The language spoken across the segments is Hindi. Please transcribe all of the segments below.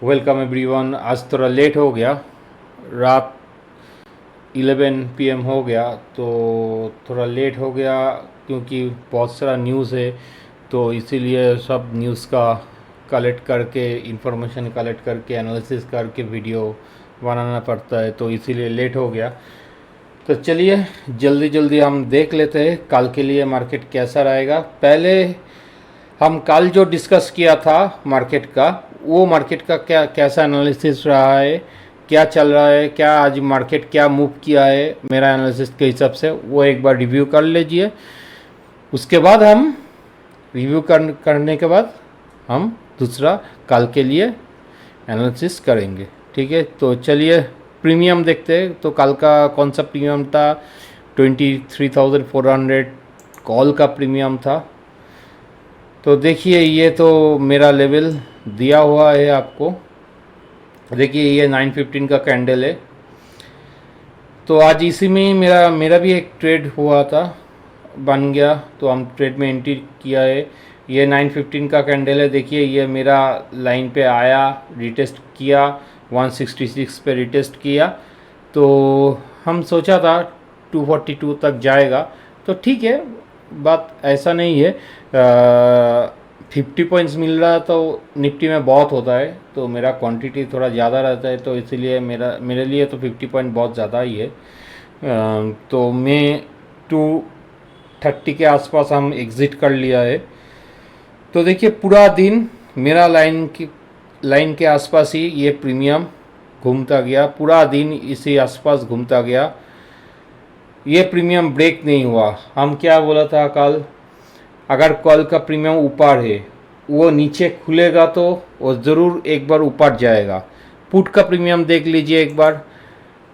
Welcome everyone. आज थोड़ा लेट हो गया, रात 11 PM हो गया तो थोड़ा लेट हो गया क्योंकि बहुत सारा न्यूज़ है। तो इसीलिए सब न्यूज़ का कलेक्ट करके इंफॉर्मेशन कलेक्ट करके एनालिसिस करके वीडियो बनाना पड़ता है, तो इसीलिए लेट हो गया। तो चलिए जल्दी जल्दी हम देख लेते हैं कल के लिए मार्केट कैसा रहेगा। पहले हम कल जो डिस्कस किया था मार्केट का, वो मार्केट का क्या कैसा एनालिसिस रहा है, क्या चल रहा है, क्या आज मार्केट क्या मूव किया है मेरा एनालिसिस के हिसाब से, वो एक बार रिव्यू कर लीजिए। उसके बाद हम रिव्यू करने के बाद हम दूसरा कल के लिए एनालिसिस करेंगे। ठीक है, तो चलिए प्रीमियम देखते हैं। तो कल का कौन सा प्रीमियम था? 23,400 कॉल का प्रीमियम था। तो देखिए ये तो मेरा लेवल दिया हुआ है आपको। देखिए ये 915 का कैंडल है। तो आज इसी में ही मेरा भी एक ट्रेड हुआ था, बन गया, तो हम ट्रेड में एंट्री किया है। ये 915 का कैंडल है। देखिए ये मेरा लाइन पे आया, रिटेस्ट किया, 166 पे रिटेस्ट किया। तो हम सोचा था 242 तक जाएगा, तो ठीक है, बात ऐसा नहीं है। 50 पॉइंट्स मिल रहा तो निफ्टी में बहुत होता है, तो मेरा क्वांटिटी थोड़ा ज़्यादा रहता है, तो इसीलिए मेरे लिए तो 50 पॉइंट बहुत ज़्यादा ही है। तो मैं 230 के आसपास हम एग्ज़िट कर लिया है। तो देखिए पूरा दिन मेरा लाइन के आसपास ही ये प्रीमियम घूमता गया, पूरा दिन इसी आसपास घूमता गया। ये प्रीमियम ब्रेक नहीं हुआ। हम क्या बोला था कल, अगर कल का प्रीमियम ऊपर है, वो नीचे खुलेगा तो वो ज़रूर एक बार ऊपर जाएगा। पुट का प्रीमियम देख लीजिए एक बार।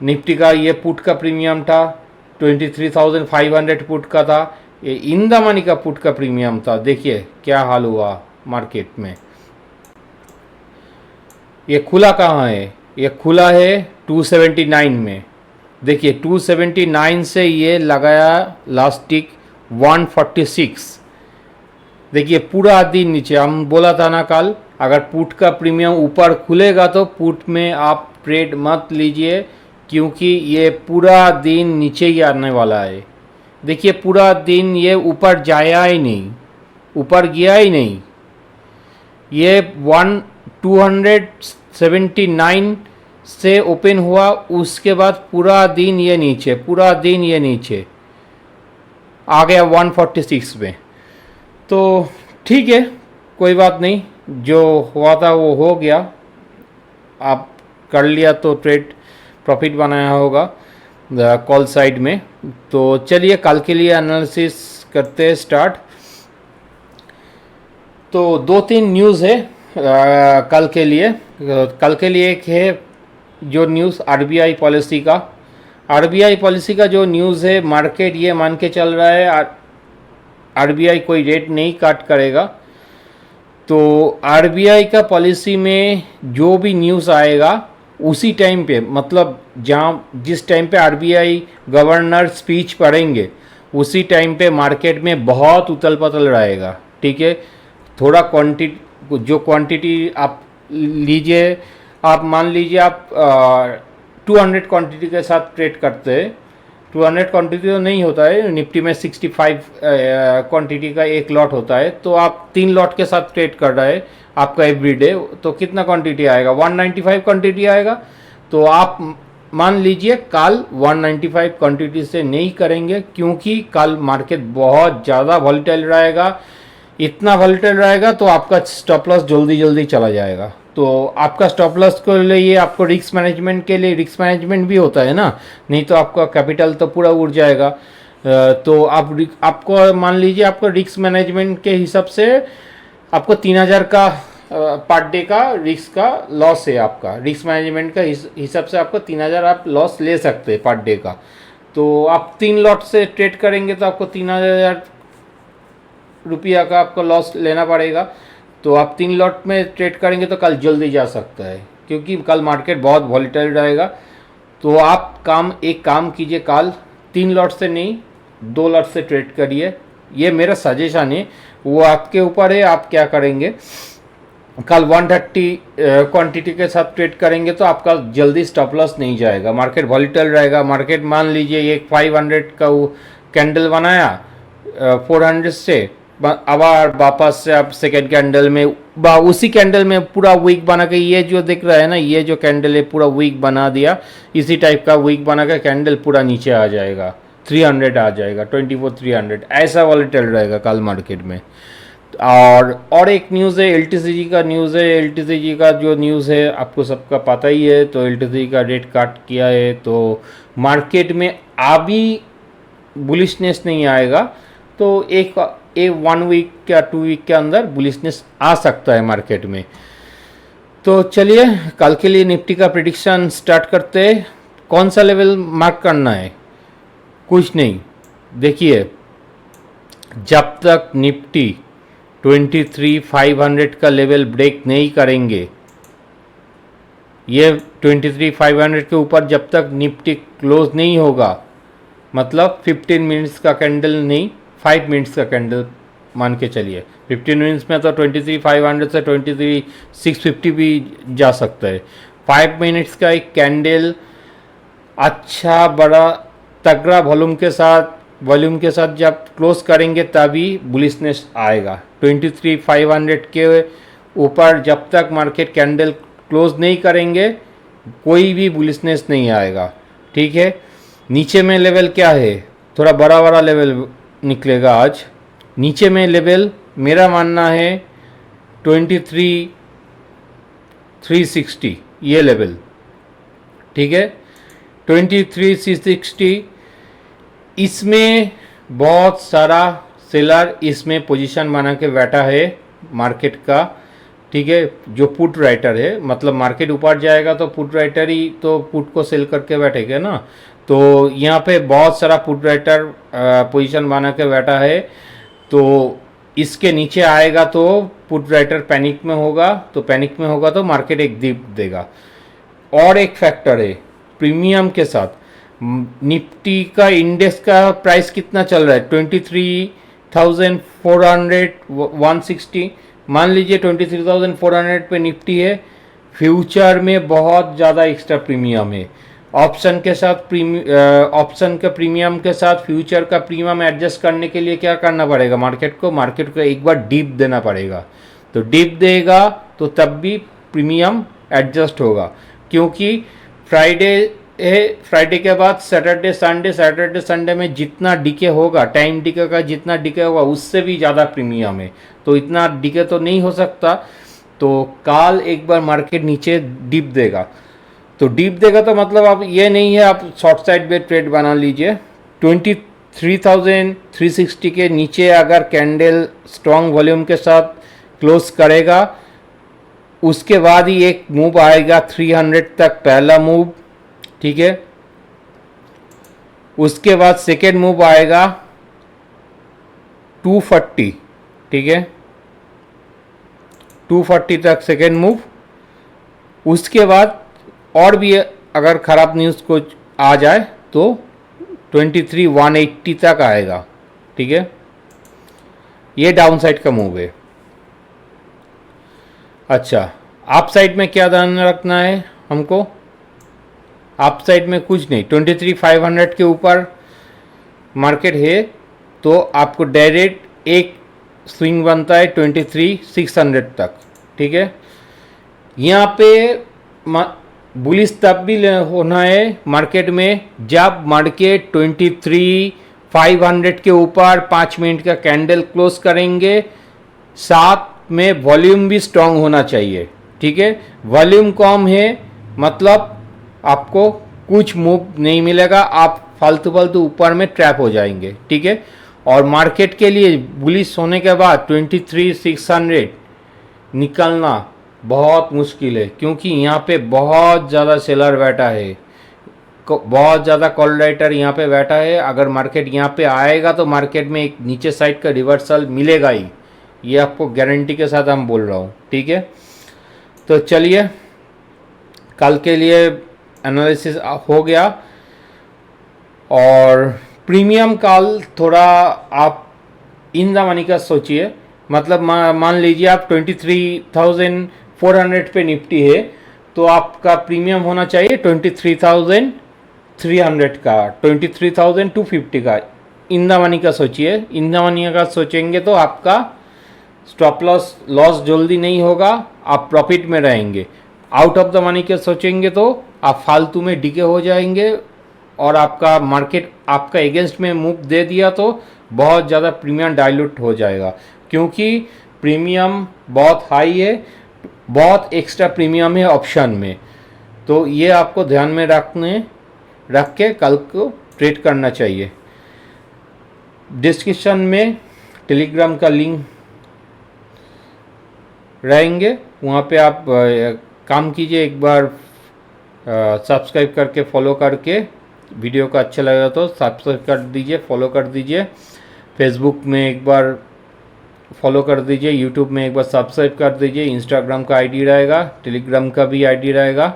निफ्टी का ये पुट का प्रीमियम था, 23,500 पुट का था। ये इन द मनी का पुट का प्रीमियम था। देखिए क्या हाल हुआ मार्केट में। ये खुला कहाँ है? ये खुला है 279 में। देखिए 279 से ये लगाया लास्ट टिक 146। देखिए पूरा दिन नीचे। हम बोला था ना कल, अगर पुट का प्रीमियम ऊपर खुलेगा तो पुट में आप ट्रेड मत लीजिए, क्योंकि ये पूरा दिन नीचे ही आने वाला है। देखिए पूरा दिन ये ऊपर जाया ही नहीं, ऊपर गया ही नहीं। ये 279 से ओपन हुआ, उसके बाद पूरा दिन ये नीचे, पूरा दिन ये नीचे आ गया 146 में। तो ठीक है, कोई बात नहीं, जो हुआ था वो हो गया। आप कर लिया तो ट्रेड प्रॉफिट बनाया होगा कॉल साइड में। तो चलिए कल के लिए एनालिसिस करते हैं स्टार्ट। तो 2-3 न्यूज़ है कल के लिए। कल के लिए एक है जो न्यूज़ आरबीआई पॉलिसी का। आरबीआई पॉलिसी का जो न्यूज़ है, मार्केट ये मान के चल रहा है आरबीआई कोई रेट नहीं काट करेगा। तो आरबीआई का पॉलिसी में जो भी न्यूज़ आएगा उसी टाइम पे, मतलब जिस टाइम पे आरबीआई गवर्नर स्पीच पढ़ेंगे उसी टाइम पे मार्केट में बहुत उथल पुथल रहेगा। ठीक है, थोड़ा क्वांटिटी आप लीजिए। आप मान लीजिए आप 200 क्वांटिटी के साथ ट्रेड करते हैं। 200 क्वांटिटी तो नहीं होता है, निफ्टी में 65 क्वांटिटी का एक लॉट होता है। तो आप 3 लॉट के साथ ट्रेड कर रहे हैं आपका एवरीडे, तो कितना क्वांटिटी आएगा? 195 क्वांटिटी आएगा। तो आप मान लीजिए कल 195 क्वांटिटी से नहीं करेंगे, क्योंकि कल मार्केट बहुत ज़्यादा वॉलेटाइल रहेगा। इतना वॉलेटाइल रहेगा तो आपका स्टॉप लॉस जल्दी जल्दी चला जाएगा। तो आपका स्टॉप लॉस के लिए आपको रिस्क मैनेजमेंट के लिए रिस्क मैनेजमेंट भी होता है ना, नहीं तो आपका कैपिटल तो पूरा उड़ जाएगा। तो आपको मान लीजिए आपको रिस्क मैनेजमेंट के हिसाब से आपको 3,000 का पर डे का रिस्क का लॉस है। आपका रिस्क मैनेजमेंट का हिसाब से आपको 3,000 आप लॉस ले सकते हैं पर डे का। तो आप 3 लॉट से ट्रेड करेंगे तो आपको 3,000 रुपया का आपको लॉस लेना पड़ेगा। तो आप 3 लॉट में ट्रेड करेंगे तो कल जल्दी जा सकता है, क्योंकि कल मार्केट बहुत वॉलेटाइल रहेगा। तो आप एक काम कीजिए, कल 3 लॉट से नहीं 2 लॉट से ट्रेड करिए। ये मेरा सजेशन है, वो आपके ऊपर है आप क्या करेंगे। कल 130 क्वांटिटी के साथ ट्रेड करेंगे तो आपका जल्दी स्टॉप लॉस नहीं जाएगा। मार्केट वॉलीटाइल रहेगा। मार्केट मान लीजिए ये 500 का वो कैंडल बनाया 400 से, अब वापस से आप सेकेंड कैंडल में उसी कैंडल में पूरा वीक बना के, ये जो दिख रहा है ना, ये जो कैंडल है पूरा वीक बना दिया। इसी टाइप का वीक बना के कैंडल पूरा नीचे आ जाएगा, 300 आ जाएगा, 24,300 ऐसा वॉलीटाइल रहेगा कल मार्केट में। और एक न्यूज़ है एलटीसीजी का न्यूज़ है। एलटीसीजी का जो न्यूज़ है आपको सबका पता ही है। तो एलटीसीजी का रेट कट किया है तो मार्केट में अभी बुलिशनेस नहीं आएगा, तो एक 1 वीक या 2 वीक के अंदर बुलिशनेस आ सकता है मार्केट में। तो चलिए कल के लिए निफ्टी का प्रिडिक्शन स्टार्ट करते हैं। कौन सा लेवल मार्क करना है? कुछ नहीं, देखिए जब तक निफ्टी 23,500 का लेवल ब्रेक नहीं करेंगे, ये 23,500 के ऊपर जब तक निफ्टी क्लोज नहीं होगा, मतलब 15 मिनट्स का कैंडल नहीं, 5 मिनट्स का कैंडल मान के चलिए। 15 मिनट्स में तो 23,500 से 23,650 भी जा सकता है। 5 मिनट्स का एक कैंडल अच्छा बड़ा तगड़ा वॉल्यूम के साथ जब क्लोज करेंगे तभी बुलिशनेस आएगा। 23,500 के ऊपर जब तक मार्केट कैंडल क्लोज नहीं करेंगे कोई भी बुलिशनेस नहीं आएगा, ठीक है। नीचे में लेवल क्या है? थोड़ा बड़ा लेवल निकलेगा आज। नीचे में लेवल मेरा मानना है 23,360 ये लेवल, ठीक है। 23,360 इसमें बहुत सारा सेलर इसमें पोजीशन बना के बैठा है मार्केट का, ठीक है। जो पुट राइटर है, मतलब मार्केट ऊपर जाएगा तो पुट राइटर ही तो पुट को सेल करके बैठेगा ना। तो यहाँ पे बहुत सारा पुट राइटर पोजीशन बना के बैठा है। तो इसके नीचे आएगा तो पुट राइटर पैनिक में होगा, तो पैनिक में होगा तो मार्केट एक दीप देगा। और एक फैक्टर है प्रीमियम के साथ, निफ्टी का इंडेक्स का प्राइस कितना चल रहा है? 23,400 160, मान लीजिए 23,400 पे निफ्टी है। फ्यूचर में बहुत ज़्यादा एक्स्ट्रा प्रीमियम है। ऑप्शन के साथ ऑप्शन के प्रीमियम के साथ फ्यूचर का प्रीमियम एडजस्ट करने के लिए क्या करना पड़ेगा? मार्केट को एक बार डीप देना पड़ेगा। तो डीप देगा तो तब भी प्रीमियम एडजस्ट होगा, क्योंकि फ्राइडे के बाद सैटरडे संडे में जितना डीके होगा, टाइम डीके का जितना डीके होगा उससे भी ज़्यादा प्रीमियम है। तो इतना डीके तो नहीं हो सकता। तो कल एक बार मार्केट नीचे डीप देगा, तो डीप देगा तो मतलब आप ये नहीं है आप शॉर्ट साइड पे ट्रेड बना लीजिए। 23,360 के नीचे अगर कैंडल स्ट्रॉन्ग वॉल्यूम के साथ क्लोज करेगा, उसके बाद ही एक मूव आएगा 300 तक, पहला मूव, ठीक है। उसके बाद सेकेंड मूव आएगा 240, ठीक है, 240 तक सेकेंड मूव। उसके बाद और भी अगर ख़राब न्यूज़ कुछ आ जाए तो 23,180 तक आएगा, ठीक है। ये डाउन साइड का मूव है। अच्छा, अप साइड में क्या ध्यान रखना है हमको? अप साइड में कुछ नहीं, 23,500 के ऊपर मार्केट है तो आपको डायरेक्ट एक स्विंग बनता है 23,600 तक, ठीक है। यहाँ पे बुलिश तब भी होना है मार्केट में जब मार्केट 23,500 के ऊपर 5 मिनट का कैंडल क्लोज करेंगे। साथ में वॉल्यूम भी स्ट्रांग होना चाहिए, ठीक है। वॉल्यूम कम है मतलब आपको कुछ मूव नहीं मिलेगा, आप फालतू ऊपर में ट्रैप हो जाएंगे, ठीक है। और मार्केट के लिए बुलिश होने के बाद 23,600 निकलना बहुत मुश्किल है, क्योंकि यहाँ पे बहुत ज़्यादा सेलर बैठा है, बहुत ज़्यादा कॉल राइटर यहाँ पे बैठा है। अगर मार्केट यहाँ पे आएगा तो मार्केट में एक नीचे साइड का रिवर्सल मिलेगा ही, ये आपको गारंटी के साथ हम बोल रहा हूँ, ठीक है। तो चलिए कल के लिए एनालिसिस हो गया। और प्रीमियम कल थोड़ा आप इन द मनी का सोचिए, मतलब मान लीजिए आप 23,400 पे निफ्टी है, तो आपका प्रीमियम होना चाहिए 23,300 का, 23,250 का। इन द मनी का सोचिए, इन द मनी का सोचेंगे तो आपका स्टॉप लॉस जल्दी नहीं होगा, आप प्रॉफिट में रहेंगे। आउट ऑफ द मनी के सोचेंगे तो आप फालतू में डिके हो जाएंगे, और आपका मार्केट आपका एगेंस्ट में मूव दे दिया तो बहुत ज़्यादा प्रीमियम डाइल्यूट हो जाएगा, क्योंकि प्रीमियम बहुत हाई है, बहुत एक्स्ट्रा प्रीमियम है ऑप्शन में। तो ये आपको ध्यान में रख के कल को ट्रेड करना चाहिए। डिस्क्रिप्शन में टेलीग्राम का लिंक रहेंगे, वहाँ पे आप काम कीजिए, एक बार सब्सक्राइब करके फॉलो करके, वीडियो का अच्छा लगा तो सब्सक्राइब कर दीजिए, फॉलो कर दीजिए। फेसबुक में एक बार फॉलो कर दीजिए, यूट्यूब में एक बार सब्सक्राइब कर दीजिए, इंस्टाग्राम का आईडी रहेगा, टेलीग्राम का भी आईडी रहेगा।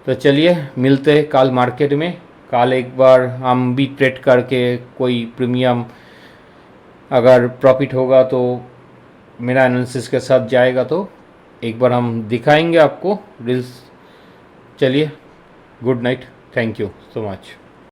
तो चलिए मिलते हैं कल मार्केट में। कल एक बार हम भी ट्रेड करके कोई प्रीमियम अगर प्रॉफिट होगा तो मेरा एनालिसिस के साथ जाएगा, तो एक बार हम दिखाएंगे आपको रील्स। चलिए, good night, thank you so much.